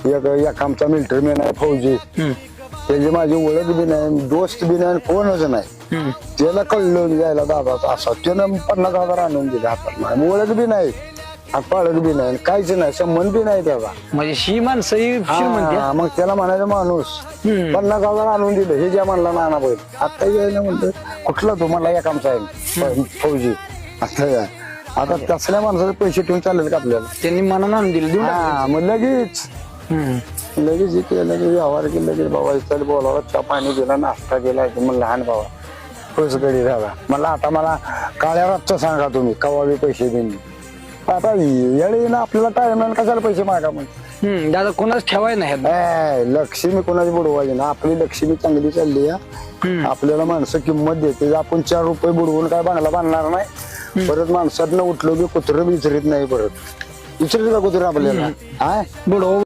एक आमचा military man आहे फौजी, त्याची माझी ओळख बी नाही, दोस्त बी नाही, कोणच नाही. त्याला कळलं यायला दादा असा, त्यानं 50,000 आणून दिले हातात. ओळख बी नाही, पाळख बी नाही, काहीच नाही, संबंध बी नाही त्याचा. म्हणजे ही माणसं ही श्रीमंत आहे. मग त्याला म्हणायचं माणूस 50,000 आणून दिलं, हे ज्या म्हणला नाना बैल आता यायला म्हणतो कुठला तो म्हणला एक आमचा आहे फौजी. आता तसल्या माणसाचे पैसे ठेवून चालेल का आपल्याला? त्यांनी मनानं आणून दिलं, देऊन टाकलं. मग लगेच हे केलं की व्यवहार केलं की बाबा इथं बोलावं, चहा पाणी दिला, नाश्ता केला की मग लहान बाबा पैसे कधी झाला म्हणला आता मला काळ्या रातचं सांगा तुम्ही कवा बी पैसे देईन. आता येळे ना आपल्याला टाइम कशाला पैसे मागा म्हणजे दादा कोणाच ठेवाय नाही. लक्ष्मी कोणाची बुडवायची ना, आपली लक्ष्मी चांगली चालली आहे. आपल्याला माणसं किंमत देते, आपण 4 रुपये बुडवून काय बांगला बांधणार नाही. परत माणसातनं उठलो की कुत्रं विचारित नाही, परत विचारित का कुत्रं आपल्याला? बुडव